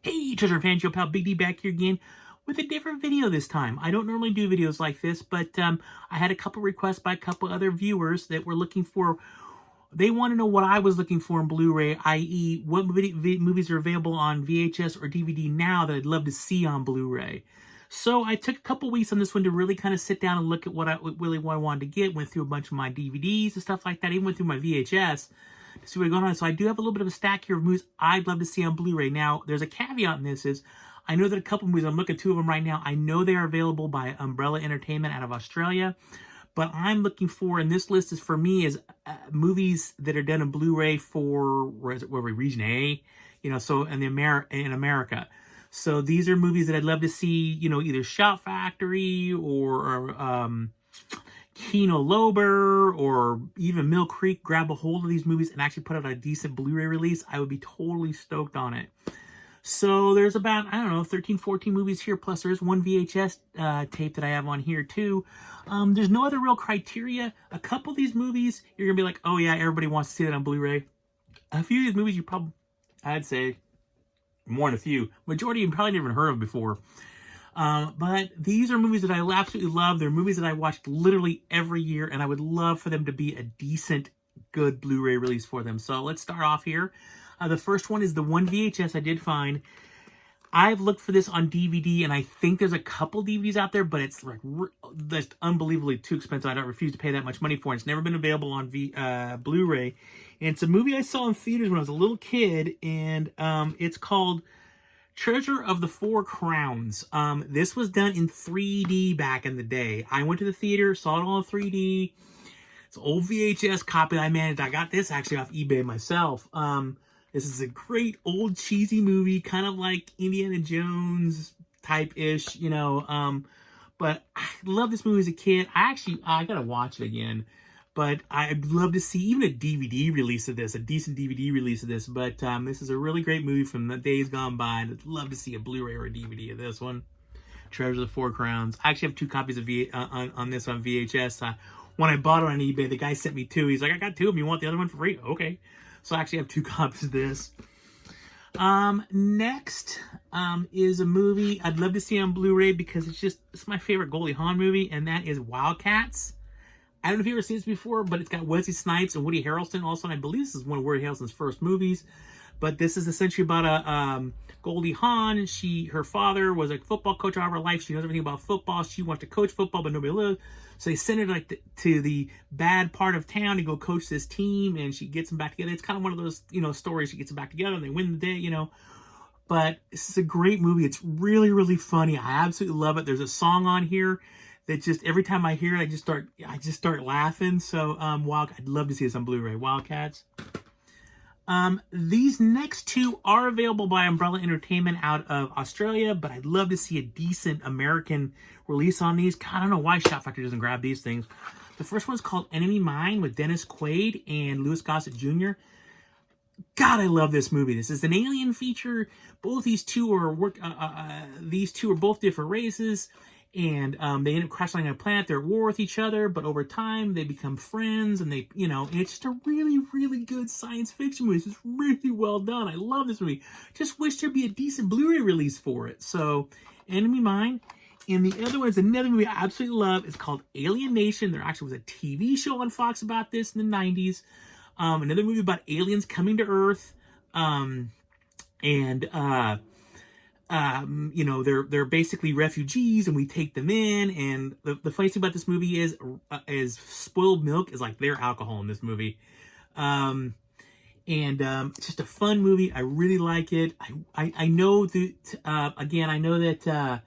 Hey, Treasure fans, your pal Big D back here again with a different video this time. I don't normally do videos like this, but I had a couple requests by a couple other viewers that were looking for, they want to know what I was looking for in Blu-ray, i.e. what movies are available on VHS or DVD now that I'd love to see on Blu-ray. So I took a couple weeks on this one to really kind of sit down and look at what I wanted to get. Went through a bunch of my DVDs and stuff like that. Even went through my VHS to see what's going on. So I do have a little bit of a stack here of movies I'd love to see on Blu-ray. Now, there's a caveat in this is, I know that a couple movies, I'm looking at two of them right now, I know they are available by Umbrella Entertainment out of Australia, but I'm looking for, and this list is for me, is movies that are done in Blu-ray for, where region A, so in America. So these are movies that I'd love to see, either Shout Factory or Kino Lorber or even Mill Creek grab a hold of these movies and actually put out a decent Blu-ray release. I would be totally stoked on it. So there's about, 13, 14 movies here, plus there's one VHS tape that I have on here too. There's no other real criteria. A couple of these movies, you're going to be like, oh yeah, everybody wants to see that on Blu-ray. A few of these movies you probably, I'd say, more than a few. Majority you probably never even heard of before. But these are movies that I absolutely love. They're movies that I watched literally every year, and I would love for them to be a decent, good Blu-ray release for them. So let's start off here. The first one is the one VHS I did find. I've looked for this on DVD, and I think there's a couple DVDs out there, but it's like that's unbelievably too expensive. I don't refuse to pay that much money for it. It's never been available on Blu-ray. And it's a movie I saw in theaters when I was a little kid, and it's called Treasure of the Four Crowns. This was done in 3D back in the day. I went to the theater, saw it all in 3D. It's an old VHS copy I managed. I got this actually off eBay myself. This is a great old cheesy movie, kind of like Indiana Jones type-ish, but I love this movie as a kid. I gotta watch it again. But I'd love to see even a DVD release of this, a decent DVD release of this. But this is a really great movie from the days gone by, and I'd love to see a Blu-ray or a DVD of this one. Treasure of the Four Crowns. I actually have two copies of on this on VHS. When I bought it on eBay, the guy sent me two. He's like, I got two of them. You want the other one for free? Okay. So I actually have two copies of this. Next is a movie I'd love to see on Blu-ray because it's my favorite Goldie Hawn movie, and that is Wildcats. I don't know if you've ever seen this before, but it's got Wesley Snipes and Woody Harrelson also, and I believe this is one of Woody Harrelson's first movies. But this is essentially about a Goldie Hawn. Her father was a football coach all her life. She knows everything about football. She wants to coach football, but nobody lives. So they send her to the bad part of town to go coach this team, and she gets them back together. It's kind of one of those stories. She gets them back together, and they win the day. But this is a great movie. It's really, really funny. I absolutely love it. There's a song on here that just every time I hear it, I just start laughing. So I'd love to see this on Blu-ray. Wildcats. These next two are available by Umbrella Entertainment out of Australia, but I'd love to see a decent American release on these. God, I don't know why Shout Factory doesn't grab these things. The first one's called Enemy Mine with Dennis Quaid and Louis Gossett Jr. God, I love this movie. This is an alien feature. Both these two are both different races. And they end up crashing on a planet. They're at war with each other, but over time they become friends, and and it's just a really, really good science fiction movie. It's just really well done. I love this movie. Just wish there'd be a decent Blu-ray release for it. So, Enemy Mine. And the other one is another movie I absolutely love. It's called Alien Nation. There actually was a TV show on Fox about this in the 90s. Another movie about aliens coming to Earth. They're basically refugees, and we take them in. And the funny thing about this movie is spoiled milk is like their alcohol in this movie. It's just a fun movie. I really like it. I know that I know that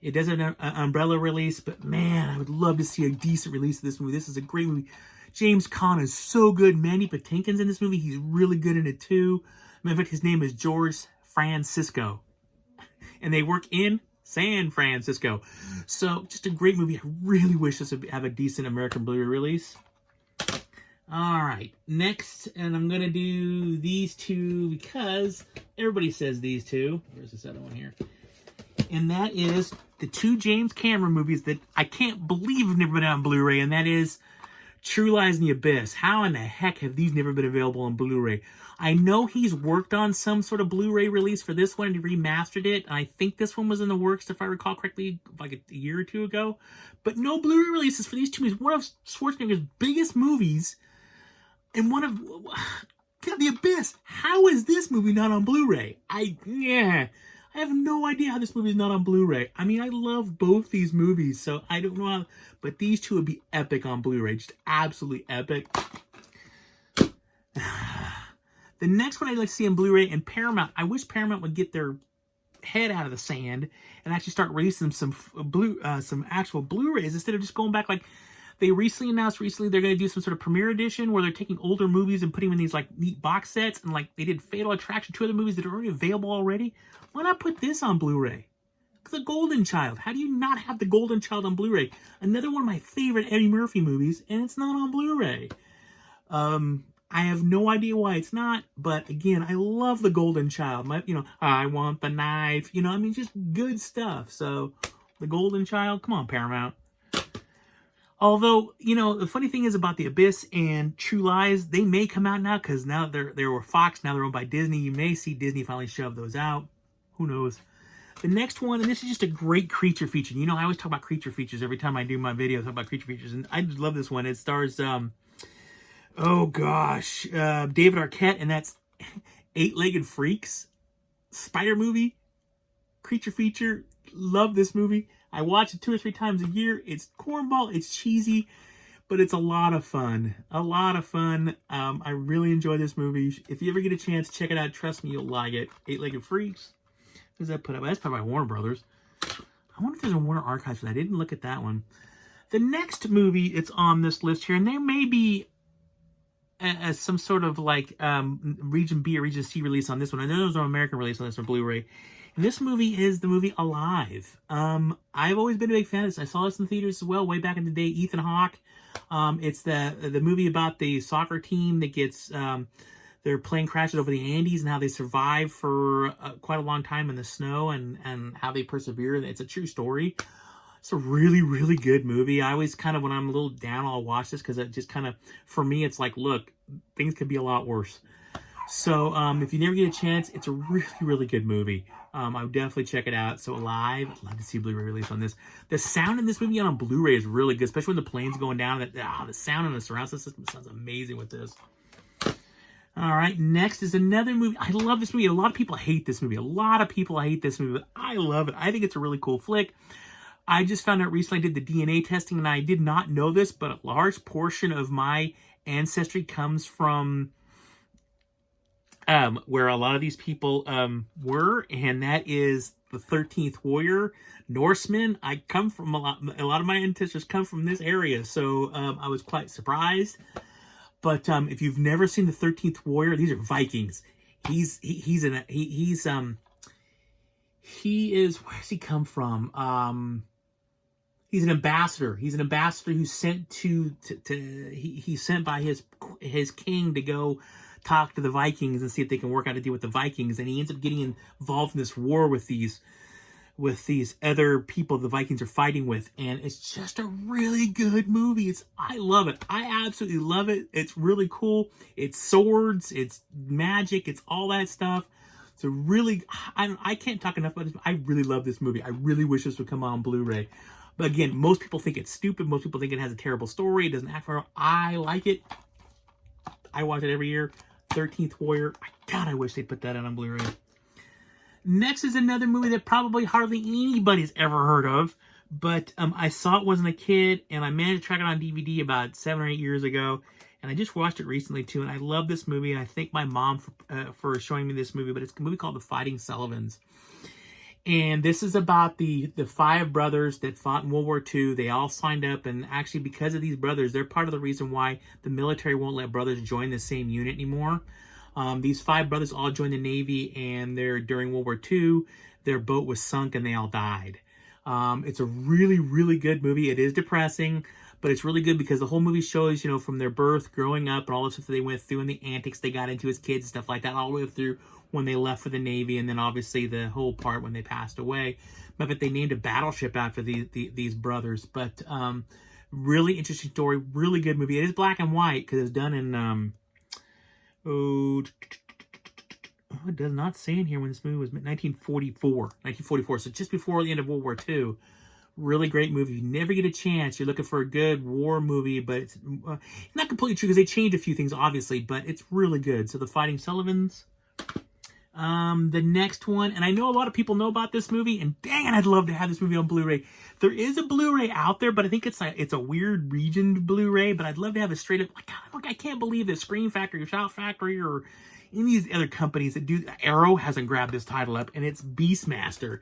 it doesn't have an Umbrella release, but man, I would love to see a decent release of this movie. This is a great movie. James Caan is so good. Mandy Patinkin's in this movie. He's really good in it too. In fact, his name is George Francisco. And they work in San Francisco. So, just a great movie. I really wish this would have a decent American Blu-ray release. Alright, next, and I'm going to do these two because everybody says these two. Where's this other one here? And that is the two James Cameron movies that I can't believe have never been out on Blu-ray, and that is True Lies in the Abyss. How in the heck have these never been available on Blu-ray? I know he's worked on some sort of Blu-ray release for this one and he remastered it. I think this one was in the works, if I recall correctly, like a year or two ago. But no Blu-ray releases for these two movies. One of Schwarzenegger's biggest movies and one of... God, The Abyss. How is this movie not on Blu-ray? I have no idea how this movie is not on Blu-ray. I mean, I love both these movies, so I don't know how... But these two would be epic on Blu-ray. Just absolutely epic. The next one I'd like to see on Blu-ray, and Paramount, I wish Paramount would get their head out of the sand and actually start releasing some actual Blu-rays instead of just going back like they announced they're going to do some sort of premiere edition where they're taking older movies and putting them in these like neat box sets, and like they did Fatal Attraction, 2 other movies that are already available already. Why not put this on Blu-ray? The Golden Child. How do you not have The Golden Child on Blu-ray? Another one of my favorite Eddie Murphy movies, and it's not on Blu-ray. I have no idea why it's not, but again, I love The Golden Child. I want the knife. I mean, just good stuff. So, The Golden Child, come on, Paramount. Although, the funny thing is about The Abyss and True Lies, they may come out now because now they were Fox, now they're owned by Disney. You may see Disney finally shove those out. Who knows? The next one, and this is just a great creature feature. I always talk about creature features every time I do my videos, talk about creature features, and I just love this one. It stars, David Arquette, and that's Eight-Legged Freaks. Spider movie, creature feature. Love this movie. I watch it 2 or 3 times a year. It's cornball, it's cheesy, but it's a lot of fun. A lot of fun. I really enjoy this movie. If you ever get a chance, check it out. Trust me, you'll like it. Eight-Legged Freaks. Who's that put up? That's put by Warner Brothers. I wonder if there's a Warner Archives for that. I didn't look at that one. The next movie it's on this list here, and there may be some sort of like Region B or Region C release on this one. I know there's an American release on this on Blu-ray. And this movie is the movie Alive. I've always been a big fan of this. I saw this in theaters as well way back in the day. Ethan Hawke. It's the movie about the soccer team that gets... their plane crashes over the Andes and how they survive for quite a long time in the snow and how they persevere. It's a true story. It's a really, really good movie. I always kind of, when I'm a little down, I'll watch this because it just kind of, for me, it's like, look, things could be a lot worse. So if you never get a chance, it's a really, really good movie. I would definitely check it out. So Alive, I'd love to see a Blu-ray release on this. The sound in this movie on Blu-ray is really good, especially when the plane's going down. The sound in the surround system sounds amazing with this. All right, next is another movie. I love this movie. A lot of people hate this movie. A lot of people hate this movie, but I love it. I think it's a really cool flick. I just found out recently, I did the DNA testing, and I did not know this, but a large portion of my ancestry comes from where a lot of these people were, and that is the 13th Warrior, Norsemen. I come from a lot of my ancestors come from this area, so I was quite surprised. But if you've never seen the 13th Warrior, these are Vikings. He is where does he come from? He's an ambassador. He's an ambassador who's sent he's sent by his king to go talk to the Vikings and see if they can work out a deal with the Vikings. And he ends up getting involved in this war with these other people the Vikings are fighting with, and it's just a really good movie. I love it. I absolutely love it. It's really cool. It's swords, it's magic, it's all that stuff. So really, I can't talk enough about this. I really love this movie. I really wish this would come on Blu-ray. But again, most people think it's stupid. Most people think it has a terrible story. It doesn't act for. I like it. I watch it every year. 13th Warrior. God, I wish they'd put that out on Blu-ray. Next is another movie that probably hardly anybody's ever heard of, but I saw it when I was a kid, and I managed to track it on DVD about 7 or 8 years ago, and I just watched it recently too, and I love this movie, and I thank my mom for showing me this movie, but it's a movie called The Fighting Sullivans. And this is about the 5 brothers that fought in World War II. They all signed up, and actually because of these brothers, they're part of the reason why the military won't let brothers join the same unit anymore. These 5 brothers all joined the Navy, and during World War II, their boat was sunk and they all died. It's a really, really good movie. It is depressing, but it's really good because the whole movie shows, from their birth, growing up, and all the stuff that they went through and the antics they got into as kids and stuff like that, all the way through when they left for the Navy, and then obviously the whole part when they passed away. But they named a battleship after these brothers. But Really interesting story. Really good movie. It is black and white because it's done in it does not say in here when this movie was made. 1944. So just before the end of World War II. Really great movie. You never get a chance. You're looking for a good war movie, but it's not completely true because they changed a few things, obviously, but it's really good. So The Fighting Sullivans. The next one, and I know a lot of people know about this movie, and dang it, I'd love to have this movie on Blu-ray. There is a Blu-ray out there, but I think it's a weird regioned Blu-ray, but I'd love to have a straight up, I can't believe that Scream Factory or Shout Factory or any of these other companies that do, Arrow hasn't grabbed this title up, and it's Beastmaster.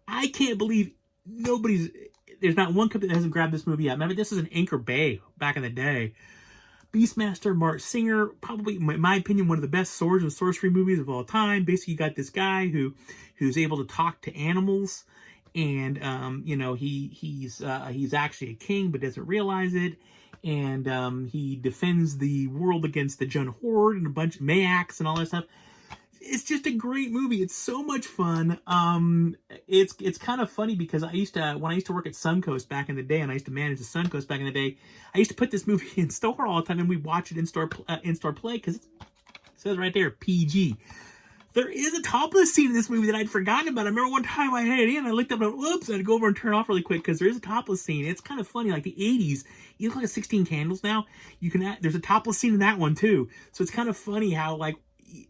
I can't believe there's not one company that hasn't grabbed this movie yet. Remember, this is an Anchor Bay back in the day. Beastmaster, Mark Singer, probably, in my opinion, one of the best swords and sorcery movies of all time. Basically, you got this guy who's able to talk to animals, and he's actually a king but doesn't realize it, and he defends the world against the Jun Horde and a bunch of Mayaks and all that stuff. It's just a great movie. It's so much fun. It's kind of funny because when I used to work at Suncoast back in the day, and I used to manage the Suncoast back in the day, I used to put this movie in store all the time, and we watch it in store play because it says right there PG. There is a topless scene in this movie that I'd forgotten about. I remember one time I had it in, I looked up and whoops, I'd go over and turn it off really quick because there is a topless scene. It's kind of funny, like the 80s. You look like a 16 Candles now. There's a topless scene in that one too. So it's kind of funny how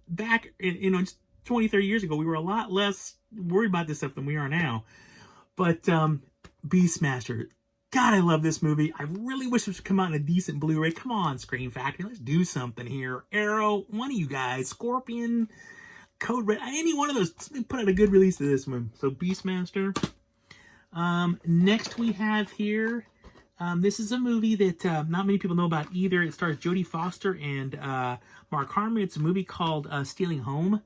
back, just 20, 30 years ago, we were a lot less worried about this stuff than we are now. But Beastmaster, God, I love this movie. I really wish this would come out in a decent Blu-ray. Come on, Scream Factory, let's do something here. Arrow, one of you guys, Scorpion, Code Red, any one of those, put out a good release of this one. So Beastmaster. Next we have here, this is a movie that not many people know about either. It stars Jodie Foster and Mark Harmon. It's a movie called Stealing Home.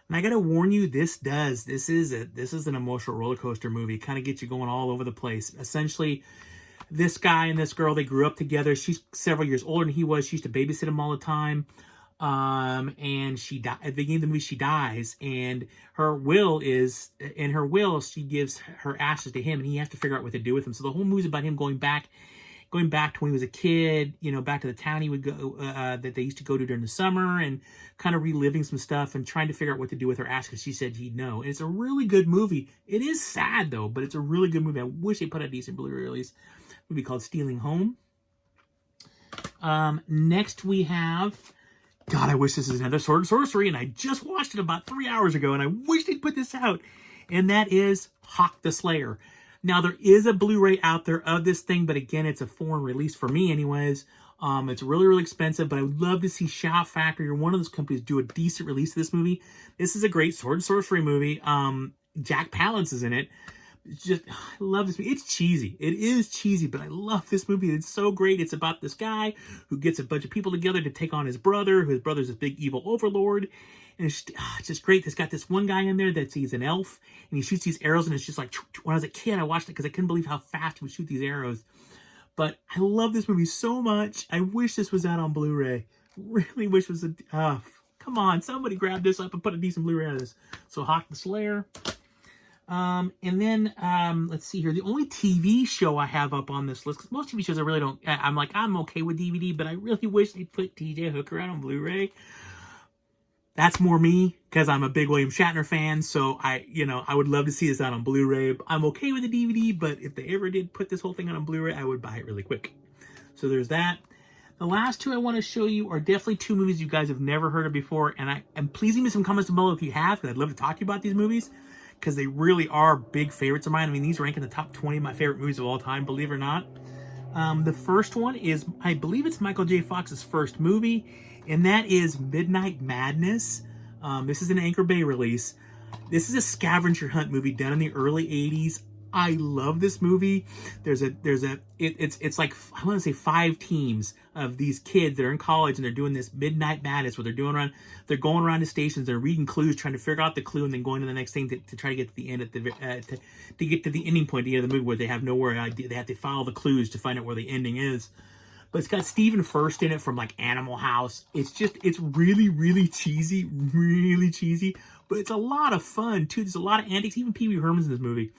And I gotta warn you, this is an emotional roller coaster movie. Kind of gets you going all over the place. Essentially, this guy and this girl, they grew up together. She's several years older than he was. She used to babysit him all the time. And she died at the beginning of the movie. She dies, and she gives her ashes to him, and he has to figure out what to do with them. So the whole movie's about him going back to when he was a kid, back to the town he would go that they used to go to during the summer, and kind of reliving some stuff and trying to figure out what to do with her ash because she said he'd know. And it's a really good movie. It is sad though, but it's a really good movie. I wish they put a decent Blu-ray release. A movie called Stealing Home. Next we have, God, I wish this is another Sword and Sorcery, and I just watched it about 3 hours ago, and I wish they'd put this out. And that is Hawk the Slayer. Now, there is a Blu-ray out there of this thing, but again, it's a foreign release for me anyways. It's really, really expensive, but I would love to see Shout Factory or one of those companies do a decent release of this movie. This is a great Sword and Sorcery movie. Jack Palance is in it. It's just, I love this movie. It's cheesy. It is cheesy, but I love this movie. It's so great. It's about this guy who gets a bunch of people together to take on his brother, whose brother's this big evil overlord. And it's just great. It's got this one guy in there he's an elf, and he shoots these arrows, and it's just like, when I was a kid, I watched it because I couldn't believe how fast he would shoot these arrows. But I love this movie so much. I wish this was out on Blu-ray. Really wish it was come on, somebody grab this up and put a decent Blu-ray on this. So Hawk the Slayer. And then, let's see here. The only TV show I have up on this list, because most TV shows I really don't, I'm okay with DVD, but I really wish they'd put TJ Hooker out on Blu-ray. That's more me, because I'm a big William Shatner fan, so I would love to see this out on Blu-ray. I'm okay with the DVD, but if they ever did put this whole thing out on Blu-ray, I would buy it really quick. So there's that. The last two I want to show you are definitely two movies you guys have never heard of before, and please leave me some comments below if you have, because I'd love to talk to you about these movies, because they really are big favorites of mine. I mean, these rank in the top 20 of my favorite movies of all time, believe it or not. The first one is, I believe it's Michael J. Fox's first movie, and that is Midnight Madness. This is an Anchor Bay release. This is a scavenger hunt movie done in the early 80s. I love this movie. It's like, I want to say 5 teams of these kids that are in college, and they're doing this Midnight Madness where they're going around the stations, they're reading clues, trying to figure out the clue, and then going to the next thing to try to get to the end to get to the ending point at the end of the movie where they have nowhere idea. They have to follow the clues to find out where the ending is. But it's got Stephen Furst in it from like Animal House. It's really, really cheesy, but it's a lot of fun too. There's a lot of antics. Even Pee Wee Herman's in this movie.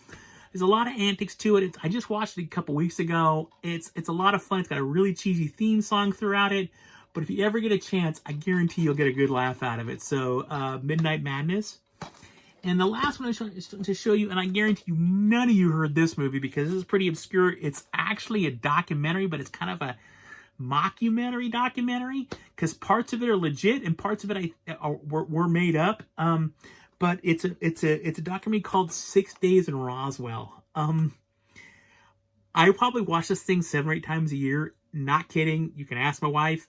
There's a lot of antics to it. I just watched it a couple weeks ago. It's a lot of fun. It's got a really cheesy theme song throughout it. But if you ever get a chance, I guarantee you'll get a good laugh out of it. So, Midnight Madness. And the last one to show you, and I guarantee you none of you heard this movie because this is pretty obscure. It's actually a documentary, but it's kind of a mockumentary documentary because parts of it are legit and parts of it were made up. But it's a documentary called 6 Days in Roswell. I probably watch this thing 7 or 8 times a year. Not kidding. You can ask my wife.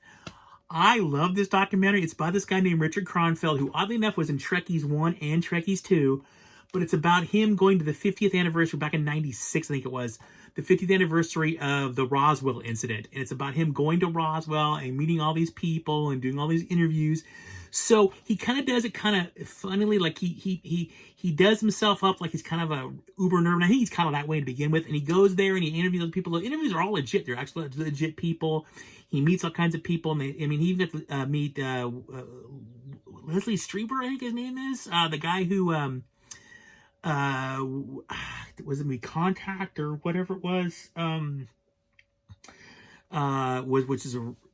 I love this documentary. It's by this guy named Richard Cronfeld, who oddly enough was in Trekkies 1 and Trekkies 2. But it's about him going to the 50th anniversary back in 96, I think it was. The 50th anniversary of the Roswell incident. And it's about him going to Roswell and meeting all these people and doing all these interviews. So he kind of does it kind of funnily, like he does himself up like he's kind of a uber nerd. And I think he's kind of that way to begin with. And he goes there and he interviews other people. The interviews are all legit. They're actually legit people. He meets all kinds of people. And he even got to meet Leslie Strieber, I think his name is. The guy who was in Contact or whatever it was.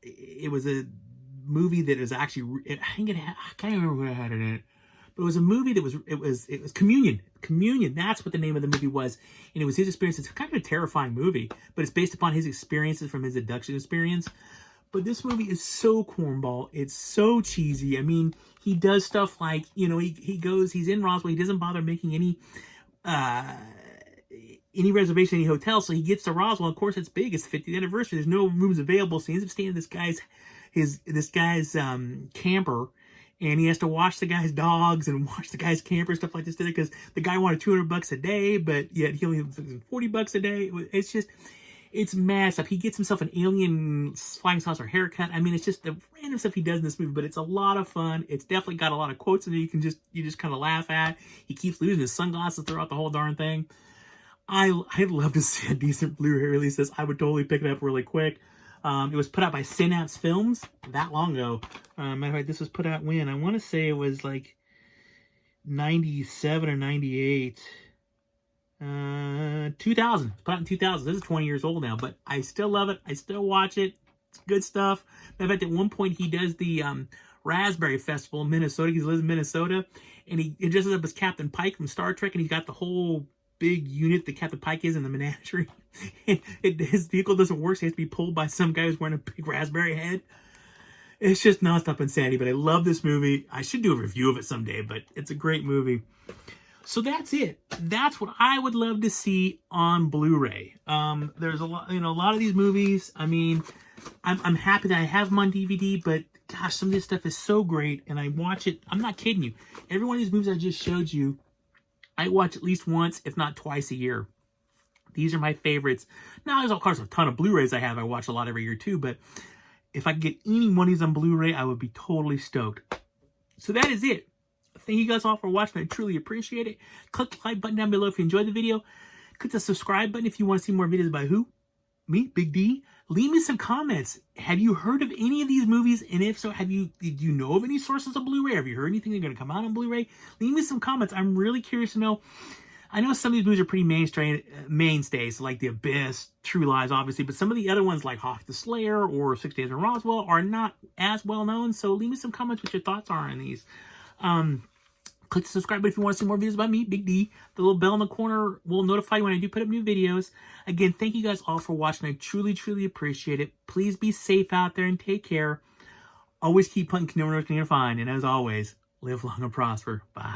It was a movie that is actually, I can't remember what it had in it, but it was a movie that it was Communion. That's what the name of the movie was, and it was his experience. It's kind of a terrifying movie, but it's based upon his experiences from his abduction experience. But this movie is so cornball. It's so cheesy. I mean, he does stuff like, he's in Roswell. He doesn't bother making any reservation, any hotel. So he gets to Roswell. Of course, it's big. It's 50th anniversary. There's no rooms available. So he ends up staying in this guy's camper, and he has to watch the guy's dogs and watch the guy's camper, stuff like this, because the guy wanted $200 a day, but yet he only has $40 a day. It's messed up. He gets himself an alien flying saucer haircut. I mean, it's just the random stuff he does in this movie, but it's a lot of fun. It's definitely got a lot of quotes in it you just kind of laugh at. He keeps losing his sunglasses throughout the whole darn thing. I'd love to see a decent Blu-ray release this. I would totally pick it up really quick. It was put out by Synapse Films that long ago. Matter of fact, this was put out when? I want to say it was like 97 or 98. 2000. Put out in 2000. This is 20 years old now, but I still love it. I still watch it. It's good stuff. Matter of fact, at one point he does the Raspberry Festival in Minnesota. He lives in Minnesota, and he dresses up as Captain Pike from Star Trek, and he's got the whole big unit that Captain Pike is in the menagerie. And his vehicle doesn't work, so he has to be pulled by some guy who's wearing a big raspberry head. It's just nonstop insanity, but I love this movie. I should do a review of it someday, but it's a great movie. So that's it. That's what I would love to see on Blu-ray. There's a lot of these movies. I mean, I'm happy that I have them on DVD, but gosh, some of this stuff is so great, and I watch it. I'm not kidding you. Every one of these movies I just showed you, I watch at least once, if not twice a year. These are my favorites. Now, there's of course a ton of Blu-rays I have. I watch a lot every year too, but if I could get any one of these on Blu-ray, I would be totally stoked. So that is it. Thank you guys all for watching. I truly appreciate it. Click the like button down below if you enjoyed the video. Click the subscribe button if you want to see more videos by who? Me, Big D. Leave me some comments. Have you heard of any of these movies? And if so, did you know of any sources of Blu-ray? Have you heard anything that's going to come out on Blu-ray? Leave me some comments. I'm really curious to know. I know some of these movies are pretty mainstays, like The Abyss, True Lies, obviously, but some of the other ones, like Hawk the Slayer or 6 Days in Roswell, are not as well known. So leave me some comments what your thoughts are on these. Click the subscribe button if you want to see more videos by me, Big D. The little bell in the corner will notify you when I do put up new videos. Again, thank you guys all for watching. I truly, truly appreciate it. Please be safe out there and take care. Always keep hunting, 'cause you never know what you're going to find. And as always, live long and prosper. Bye.